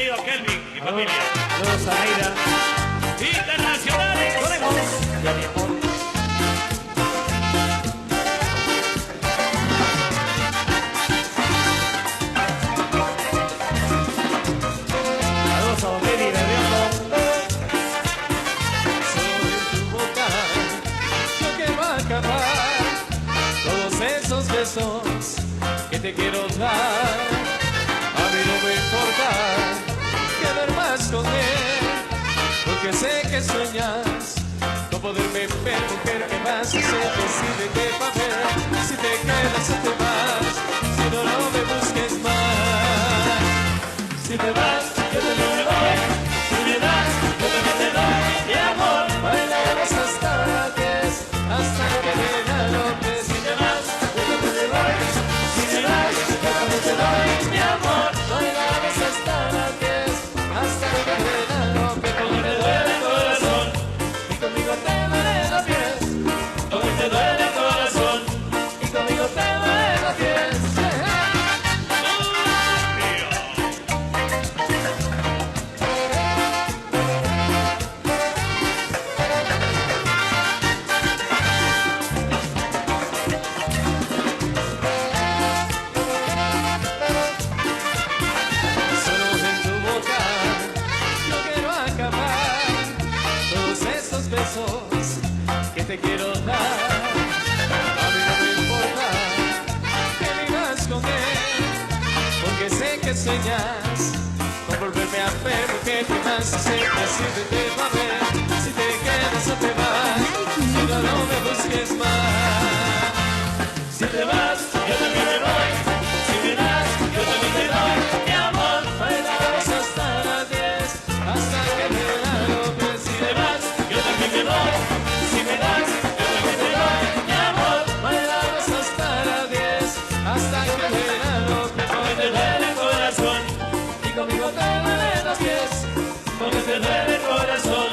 Bienvenido a Kelvin y familia. Saludos a Neira. Internacionales. Ponemos ya mi amor. Saludos a Don Eddie Berriondo. Soy tu boca, yo quiero acabar todos esos besos que te quiero dar. A mí no me importa quedar más con él, porque sé que sueñas con poderme ver, mujer, que más se decide que va a ver. Si te quedas o te vas, si no, no me busques más. Si te vas, yo también me voy. Si me das, yo también te doy mi amor. Bailamos hasta las 10, hasta que venga López. Si te vas, yo también te voy. Si me das, yo también te doy mi amor. Bailamos hasta las 10, hasta que venga López. Como te duele el corazón y conmigo te duele la piel. Como te duele el corazón y conmigo te duele la piel. Solo en tu boca yo quiero acabar todos esos besos que te quiero dar. A mí no me importa que vivas con él, porque sé que sueñas con volverme a ver, porque te más siempre te va a ver. Si te quedas o te vas, si no, no me busques más. Si te vas, yo también me voy. Si me das, yo también te doy mi amor. Bailamos hasta las 10, hasta que me da López. Si te vas, yo también me voy. Si me das, yo también te doy mi amor. Bailamos hasta las 10, hasta que me da López. Porque te duele el corazón y conmigo te duelen los pies. Porque te duele el corazón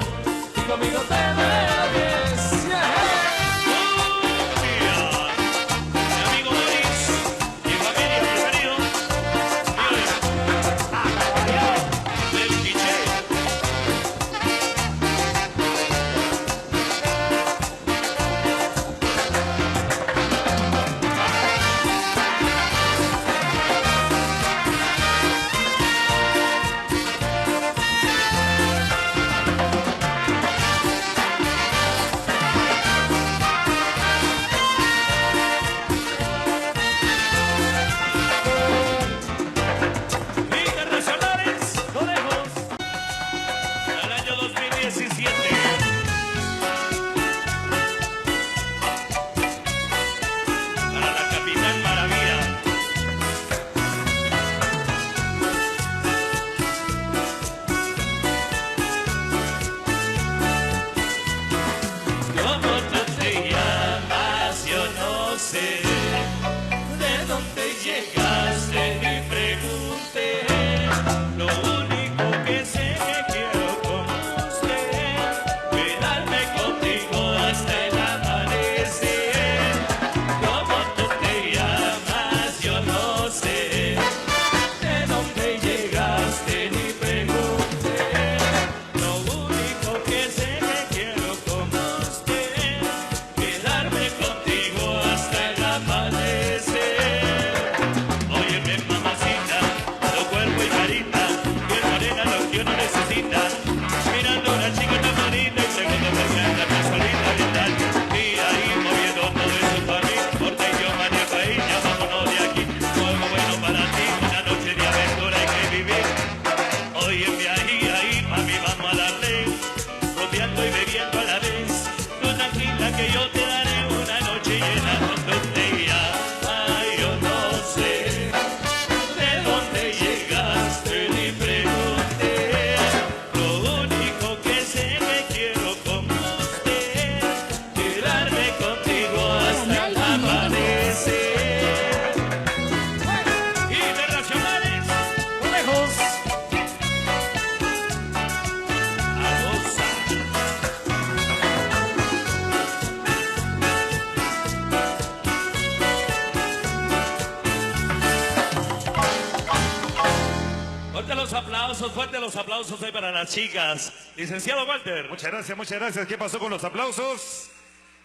aplausos, fuertes los aplausos hoy para las chicas. Licenciado Walter. Muchas gracias, muchas gracias. ¿Qué pasó con los aplausos?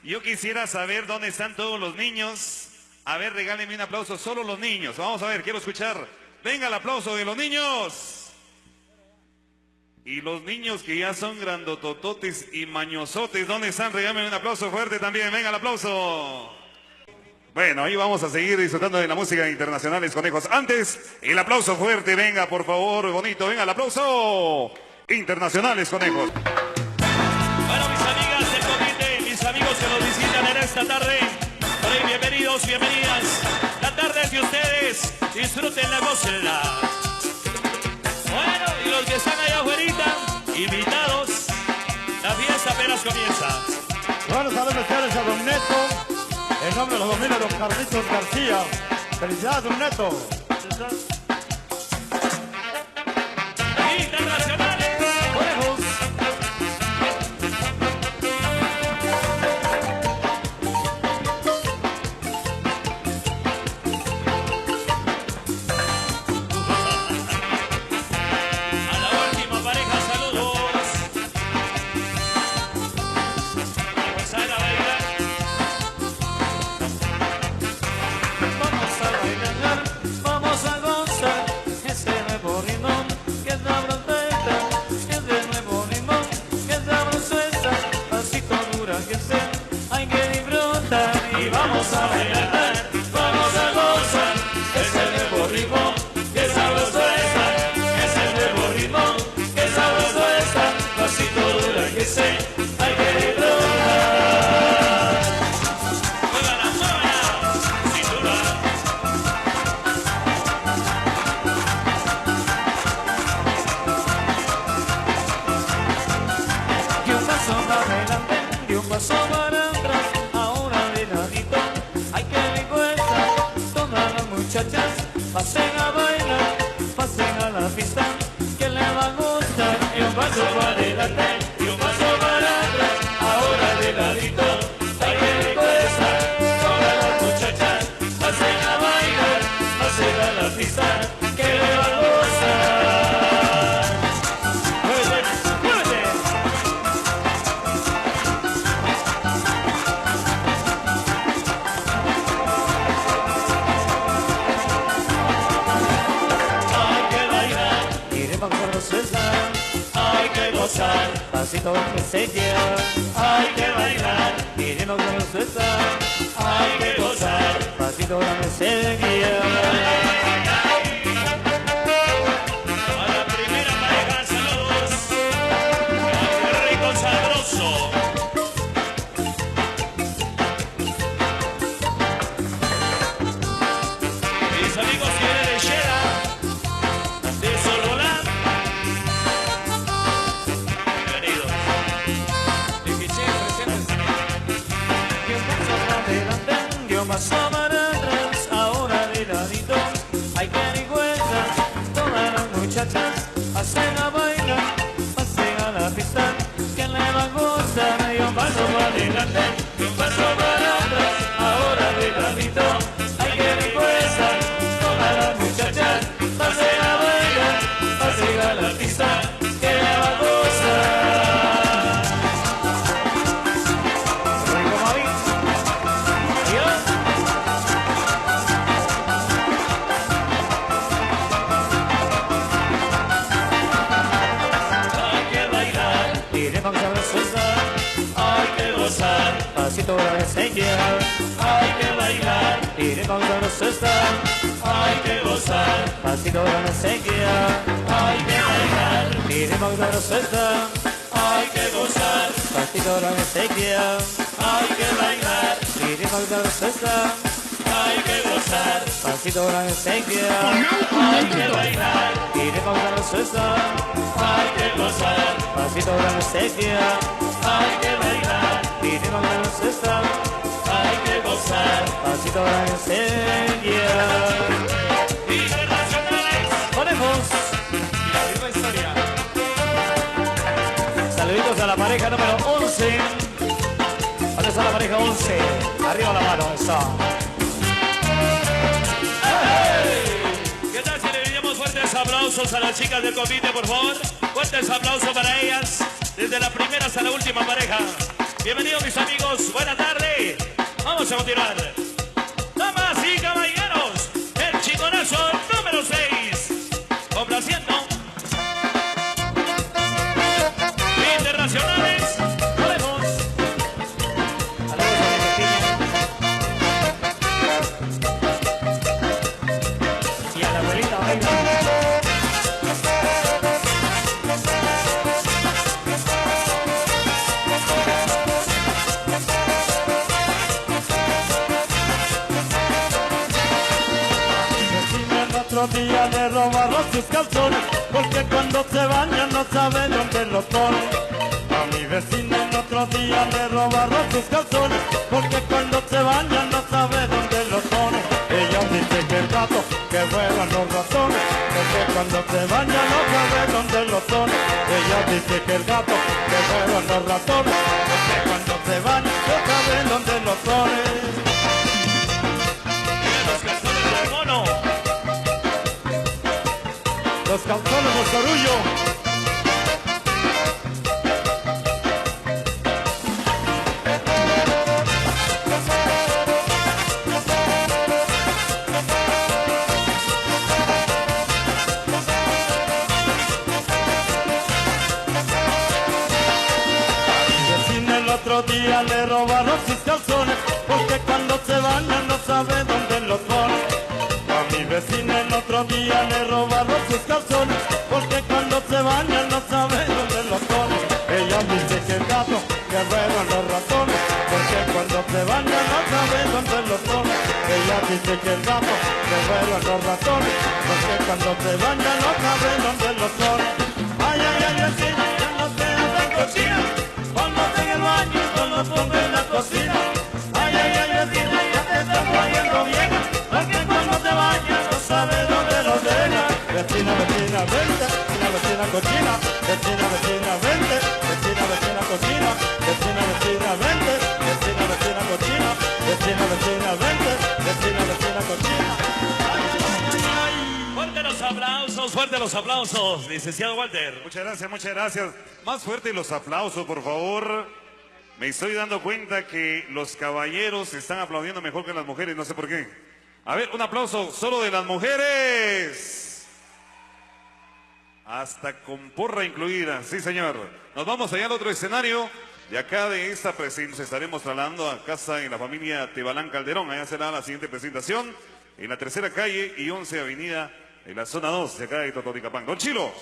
Yo quisiera saber dónde están todos los niños. A ver, regálenme un aplauso, solo los niños. Vamos a ver, quiero escuchar. Venga el aplauso de los niños. Y los niños que ya son grandotototes y mañosotes, ¿dónde están? Regálenme un aplauso fuerte también. Venga el aplauso. Bueno, ahí vamos a seguir disfrutando de la música internacionales, conejos. Antes, el aplauso fuerte, venga, por favor, bonito. Venga, el aplauso. Internacionales, conejos. Bueno, mis amigas del comité, mis amigos que nos visitan en esta tarde, por ahí, bienvenidos, bienvenidas. La tarde es de ustedes, disfrútenla, gócenla. Bueno, y los que están allá afuera, invitados, la fiesta apenas comienza. Buenos saludos especiales a Don Neto. En nombre de los dominios de Don Carlitos García. Felicidades, Don Neto. Internacionales. Conejos. A la última pareja, saludos. Vamos a ir a bailar. Vamos a bailar, vamos a gozar ese nuevo ritmo que es la frontera, que es el nuevo ritmo, que es la bruseta, pasito dura que sé, hay que disfrutar y vamos a bailar, vamos a gozar ese nuevo ritmo, que es la bruseta, que es el nuevo ritmo, que es la bruseta, pasito dura que sé, hay que disfrutar. Muévala, muévala, cintura. Y un paso para adelante y un paso para atrás, ahora de ladito, hay que recuerda, todas las muchachas pasen a bailar, pasen a la pista, que le va a gustar. Y un paso para adelante y un paso para atrás, ahora de ladito, hay que recuerda, todas las muchachas pasen a bailar, pasen a la pista, que le va a gustar. ¡Muévete, muévete! Hay que bailar y de vamos a gozar, hay que gozar, pasito que se lleva. Hay que bailar y de vamos a gozar, hay que gozar, pasito que se lleva. A la primera pareja, saludos. Qué rico, sabroso. Mis amigos que vienen de Shera, de Sololán. Bienvenidos. Y un paso para adelante y un paso para atrás, ahora de ladito, hay que dar cuenta, todas las muchachas pasen a bailar, pasen a la pista, que le va a gustar. Y un paso para adelante y un paso para atrás, ahora de ladito, hay que dar cuenta, todas las muchachas pasen a bailar, pasen a la pista, que le va a gustar. Rico, mami. Dios. Hay que bailar y de vamos a gozar, hay que gozar, pasito de señal. Hay que bailar y de vamos a gozar, hay que gozar, pasito de señal. Hay que bailar y de vamos a gozar, hay que gozar, pasito de señal. Hay que bailar y de vamos a gozar, hay que gozar, pasito de señal. Hay que bailar y de vamos a gozar, hay que gozar, pasito de señal. Hay que bailar y de vamos a gozar, hay que gozar, pasito de señal. Internacionales. Ponemos Y la misma historia. saluditos a la pareja número 11. ¿Dónde está la pareja 11? Arriba la mano, eso. ¿Qué tal si le diríamos fuertes aplausos? aplausos a las chicas del comité, por favor. Fuertes aplausos para ellas, desde la primera hasta la última pareja. Bienvenidos mis amigos, buena tarde. Vamos a continuar. Damas y caballeros, el chingonazo número 6. Complaciendo. Internacionales. Volvemos. Y a la abuelita, venga. Otro día le robaron sus calzones, porque cuando se baña no sabe dónde los pone. A mi vecina el otro día le robaron sus calzones, porque cuando se baña no sabe dónde los pone. Ella dice que el gato que fueron los ratones, porque cuando se baña no sabe dónde los pone. Ella dice que el gato que fueron los ratones, porque cuando se baña no sabe dónde los pone. Los calzones del mono. Los calzones de Sorullo. Vecina el otro día le robaron sus calzones, porque cuando se baña no sabe dónde los pone. A mi vecina el otro día le robaron sus calzones, porque cuando se baña no sabe dónde los pone. Ella dice que el gato que fueron los ratones, porque cuando se baña no sabe dónde los pone. Ella dice que el gato que fueron los ratones, porque cuando se baña no sabe dónde los pone. Ay, ay, ay, vecina, ya no te hagas cocina, ponlos en el baño y ponlos pongo en la cocina. Ay, ay, ay, vecina, ya te estás poniendo bien, porque cuando te bañas no sabes dónde los dejas. Vecina, vecina, vente, vecina, vecina, cochina. Vecina, vecina, vente, vecina, vecina, cochina. Vecina, vecina, vente, vecina, vecina, cochina. Vecina, vecina, vente, vecina, vecina, cochina. Ay, ay, ay, ay. Fuerte los aplausos, licenciado Walter. Muchas gracias, muchas gracias. Más fuerte los aplausos, por favor. Me estoy dando cuenta que los caballeros están aplaudiendo mejor que las mujeres, no sé por qué. A ver, un aplauso solo de las mujeres. Hasta con porra incluida, sí señor. Nos vamos allá al otro escenario. De acá de esta presentación nos estaremos trasladando a casa en la familia Tebalán Calderón. Allá será la siguiente presentación. En la tercera calle y 11 avenida, en la zona 2 de acá de Totonicapán. Don Chilo.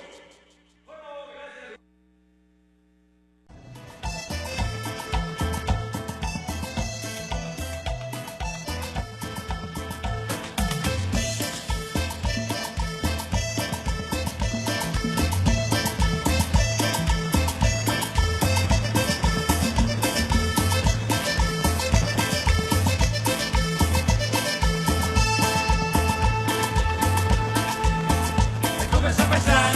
Comienza a pensar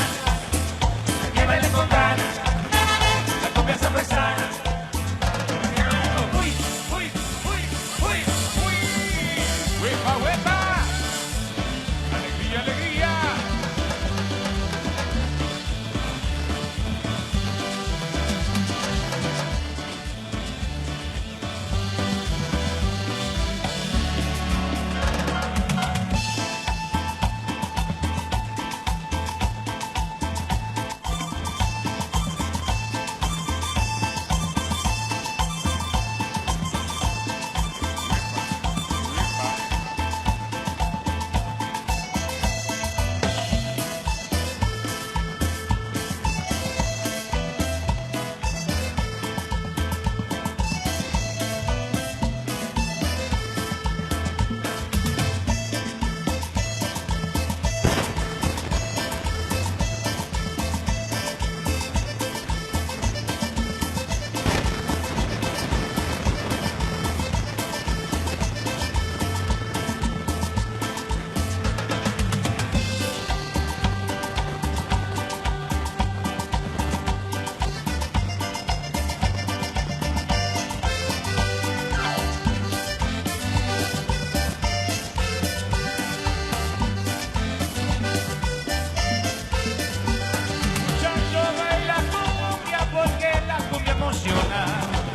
emociona.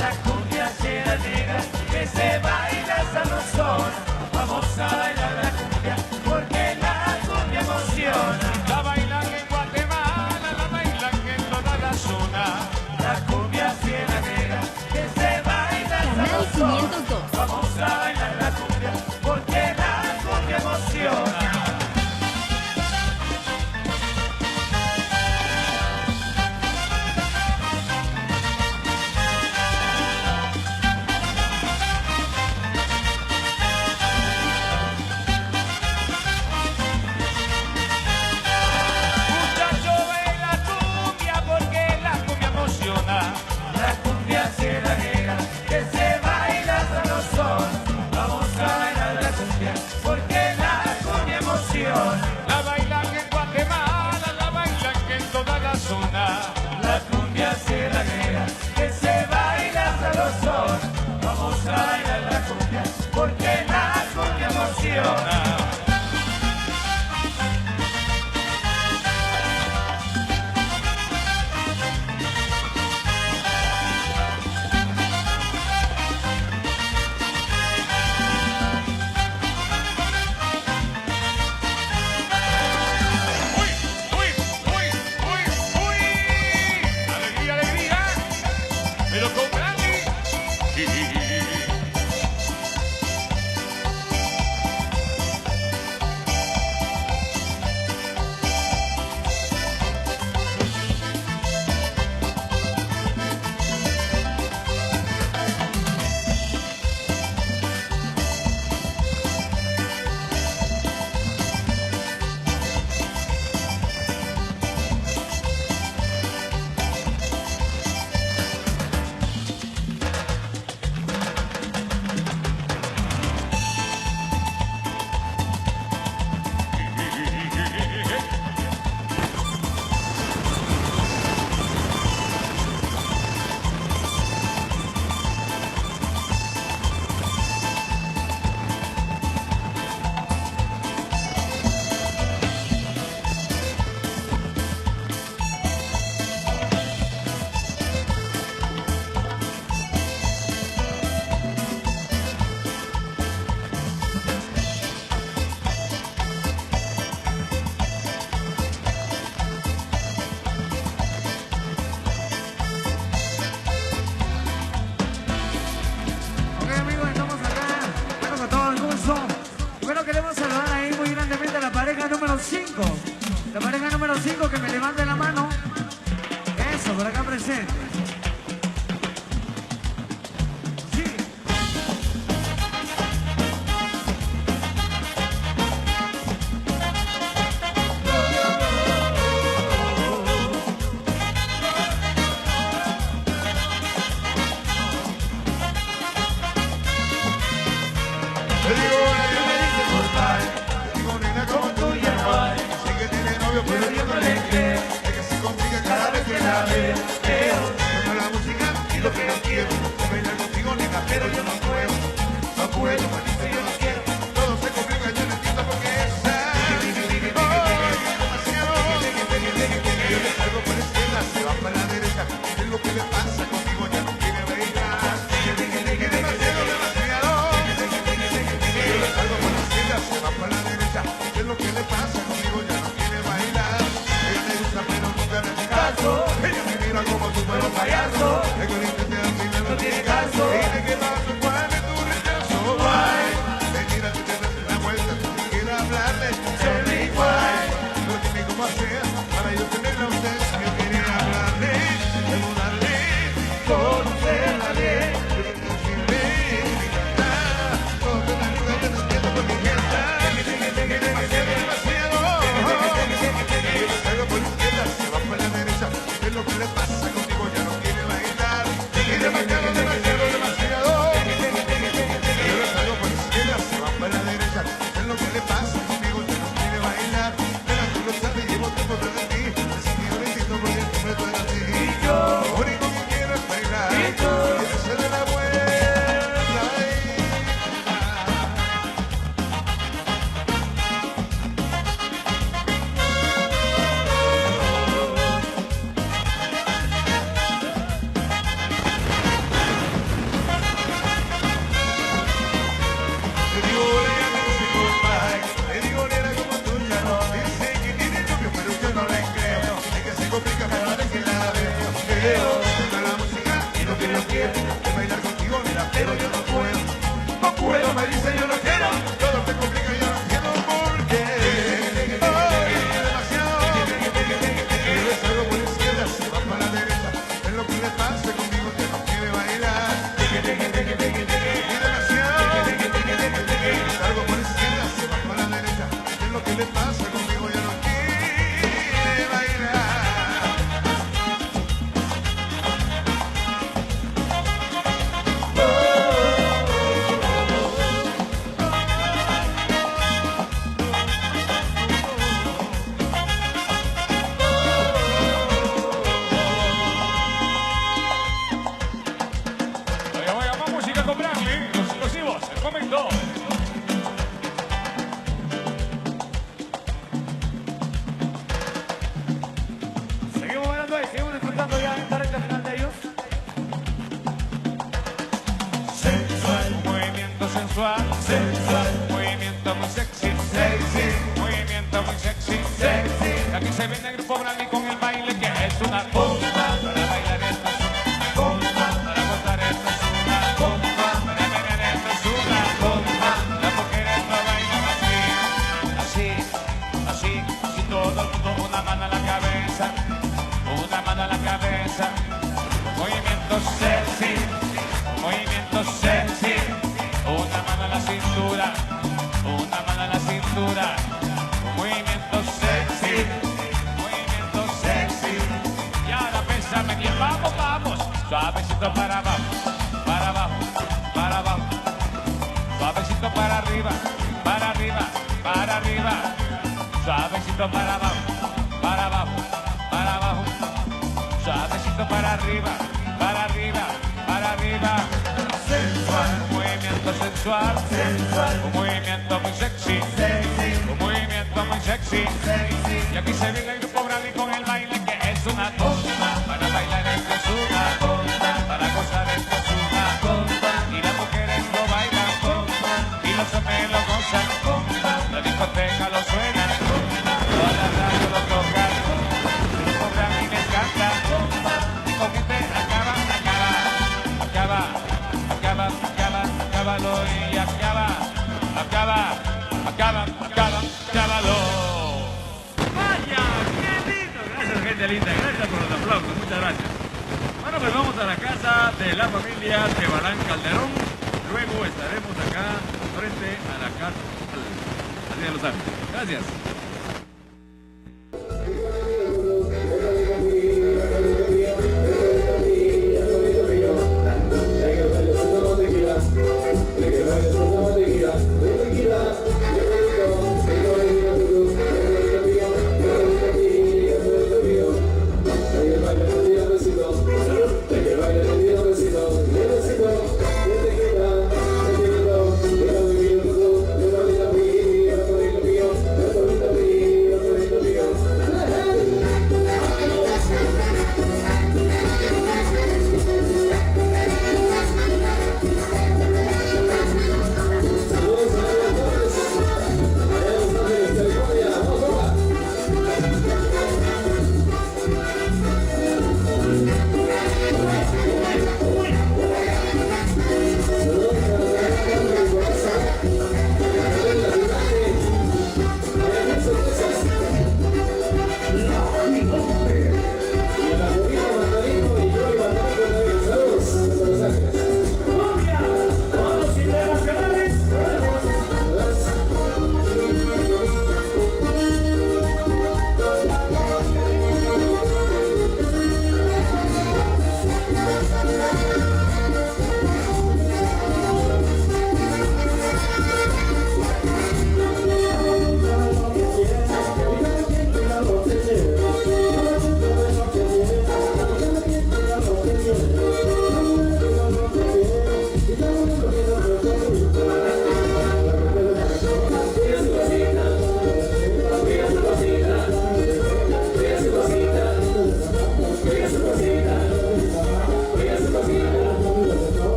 La cumbia llena negra que se baila sabrosona. Vamos a bailar la cumbia porque la cumbia emociona. La bailan en Guatemala, la bailan en toda la zona. La cumbia llena negra que se baila Canal sabrosona. 502. Vamos a bailar la cumbia porque la cumbia emociona. Muchacho, baila cumbia porque la cumbia emociona. La cumbia llena negra que se baila sabrosona. Vamos a bailar la cumbia porque la cumbia emociona. La bailan en Guatemala, la bailan en toda la zona. La cumbia llena negra que se baila sabrosona. Vamos a bailar la cumbia porque la cumbia emociona. ¡Uy, uy, uy, uy, uy! ¡Alegría, alegría! ¡Pero con Brandy! Ok amigos, estamos acá, bueno, con todo el gusto. Bueno, queremos saludar ahí muy grandemente a la pareja número 5. La pareja número 5 que me levante la mano. Eso, por acá presente. Sí. Te digo una que me dice por tal. Te digo nena como tú ya no hay. Sé que tiene novio pero yo no le creo. Es que se complica cada vez que la veo. Suena la música y lo que no quiero. Bailar contigo nena pero yo no puedo. No puedo, manito, yo no quiero. Todo se complica, yo no entiendo por qué esa. Demasiado. Yo le salgo por la izquierda, se va para la derecha. Es lo que le pasa contigo, ya no quiere bailar. Demasiado, demasiado. Yo le salgo por la izquierda, se va para la derecha. Es lo que le pasa conmigo, ya no quiere bailar. Ella me gusta pero nunca me hace caso. Ella me mira como si fuera un payaso. Es que intenté al final no tiene caso. Dile que paso, cuál es tu rechazo. Why? Venir a ti te das la vuelta, si quiero hablarle. Tell me why. No tiene cómo hacer para yo tenerla a usted. Yo quería hablarle, saludarle, conocerla bien. Yo quería decirle, todo te da lugar, te despierto por mi fiesta. Demasiado, demasiado. Yo le salgo por la izquierda, se va por la derecha. Es lo que le pasa contigo, ya no quiere bailar. Y demasiado, demasiado, demasiado. Yo le salgo por la izquierda, se va por la derecha. Es lo que le pasa conmigo, ya no quiere bailar. Pero tú lo sabes, llevo tiempo tras de ti. Así que yo le entiendo porque siempre tú eras así. Y yo, lo único que quiero es bailar. Y tú, quieres ser de la vuelta. quiero. Suena la música y lo que yo quiero es bailar contigo, mira, pero yo no puedo. No puedo, me dice yo no quiero. Todo te complica, yo no quiero porque ay, demasiado. Y ves algo por la izquierda, se va para la derecha. Es lo que le pasa conmigo que no quiere bailar. Y demasiado. Es algo por la izquierda, se va para la derecha. Es lo que le pasa conmigo, ya no quiere bailar. Oye, más música con Bradley, los explosivos, el momento. Seguimos bailando ahí, seguimos disfrutando ya en esta recta final de ellos. Sensual, movimiento sensual, sensual, movimiento muy sexy, sexy, movimiento muy sexy, sexy. Aquí se viene el grupo Bradley con el baile que es una bomba. Para bailar esto es una bomba, para gozar esto es una bomba, para bailar esto es una bomba. Las mujeres no bailan así, así, así todo el mundo una mano a la cabeza, una mano a la cabeza. Movimiento sexy, movimiento sexy, una mano a la cintura, una mano a la cintura, movimiento sexy, movimiento sexy. Y ahora pésame bien, vamos, vamos, suavecito para abajo, para abajo, para abajo, suavecito para arriba, para arriba, para arriba, suavecito para abajo, para abajo, para abajo, suavecito para arriba, para arriba, para arriba. Sensual, un movimiento sensual, sensual, un movimiento muy sexy, sexy, un movimiento muy sexy, sexy. Y aquí se viene el grupo Bradley con el baile que es una bomba. Para bailar esto es una bomba, para gozar esto es una bomba. Y las mujeres lo bailan bomba, y los hombres lo gozan bomba. La discoteca lo suena bomba, toda la radio lo toca bomba. El grupo Bradley me encanta bomba, y con este acaba, acábalo y acábalo. ¡Vaya! ¡Qué lindo! Gracias, gente linda. Gracias por los aplausos. Muchas gracias. Bueno, pues vamos a la casa de la familia Tebarán Calderón. Luego estaremos acá frente a la casa. Así ya lo saben. Gracias. Thank you.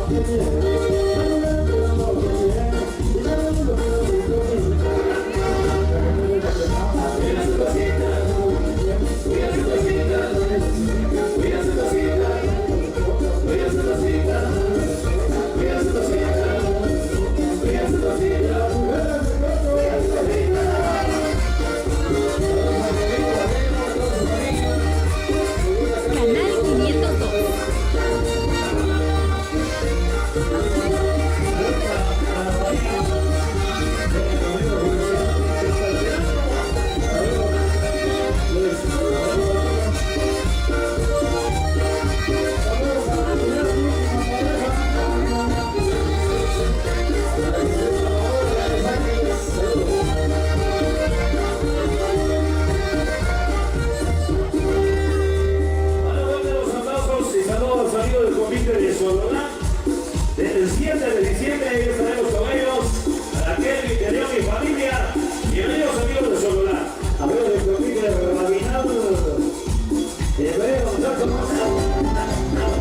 Canal 502. Los aplausos y saludos a los amigos del convite de Sololá. Desde el 7 de diciembre ahí estaremos con ellos. A Kelly, León y familia. Bienvenidos amigos de Sololá. Amigos del convite de Rabinado. Bienvenidos a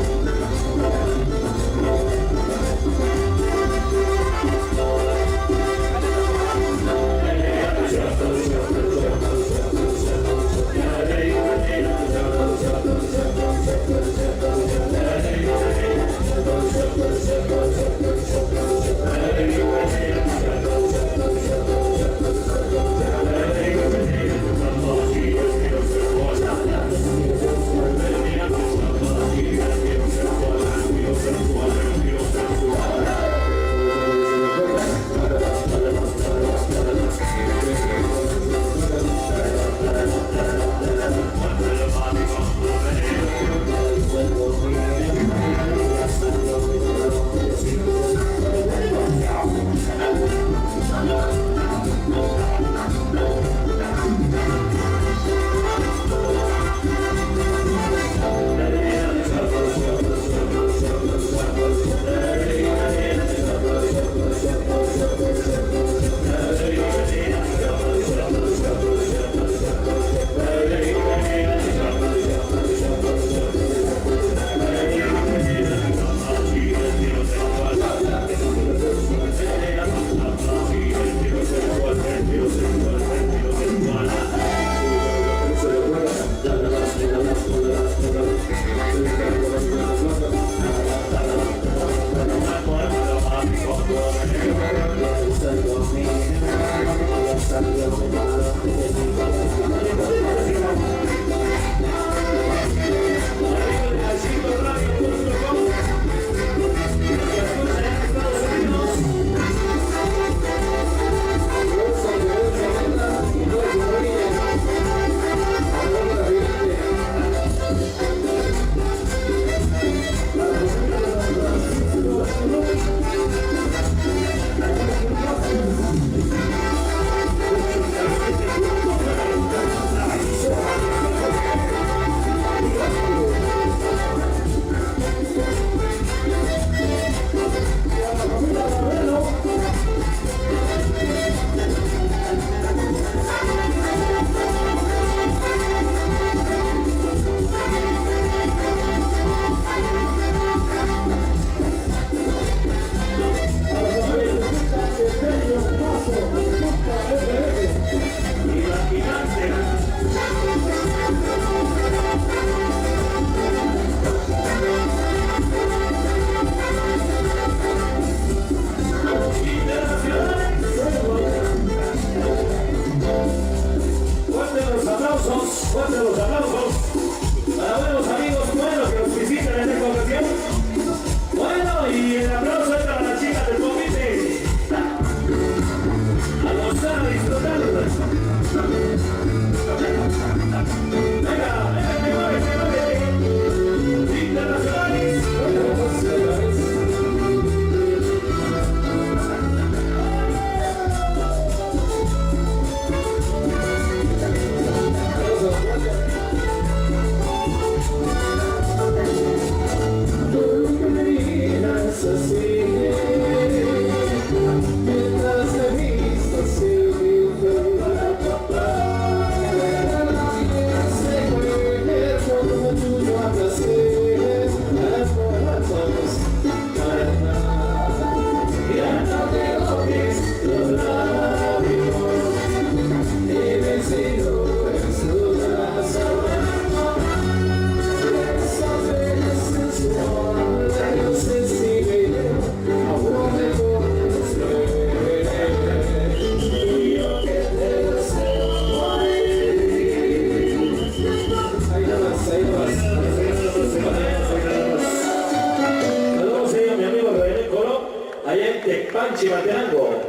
en Chimaltenango.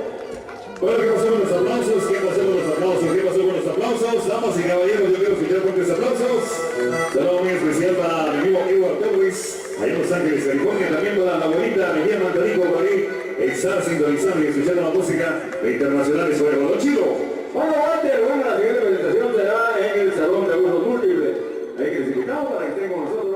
Bueno, ¿qué pasó con los aplausos? ¿Qué pasó con los aplausos? ¿Qué pasó con los aplausos? Damas y caballeros, yo quiero escuchar fuertes aplausos. Saludo muy especial para mi amigo Edward Torres, allá en Los Ángeles, California. También para la abuelita Mejía Mantarico, por ahí. Está sintonizando y escuchando la música de internacionales sobre Guadalajara. Chico. Bueno, antes, bueno, la siguiente presentación será en el Salón de Usos Múltiples. Ahí que les invitamos para que estén con nosotros.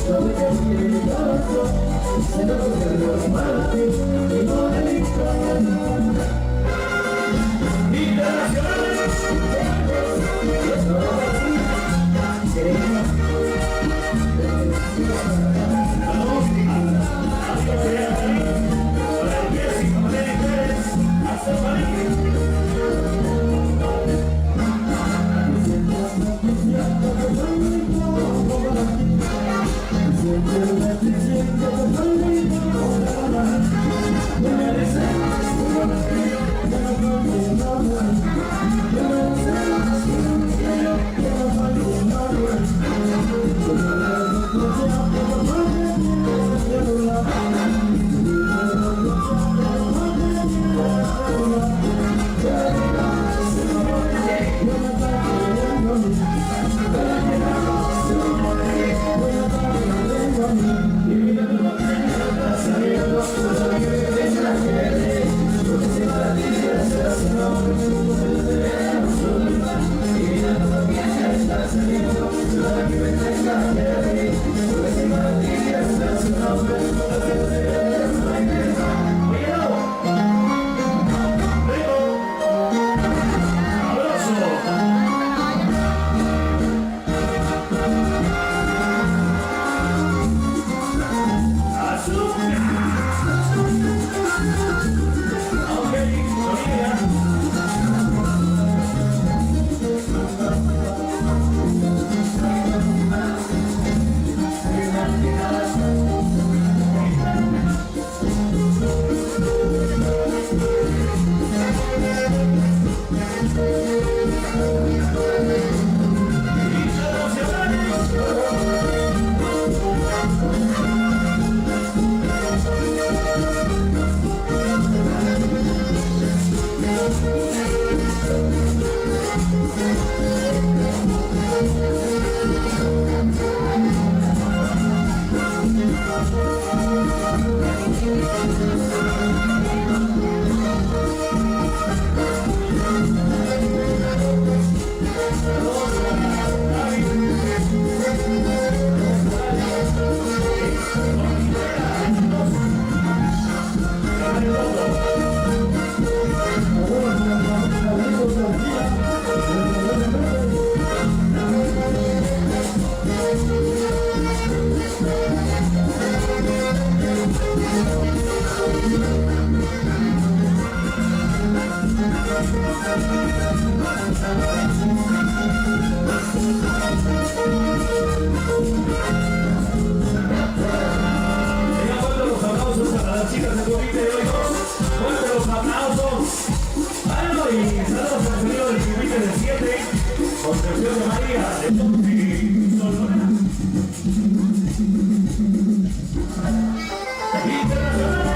Thank you. Concepción de María de Monte Solona. Internacional.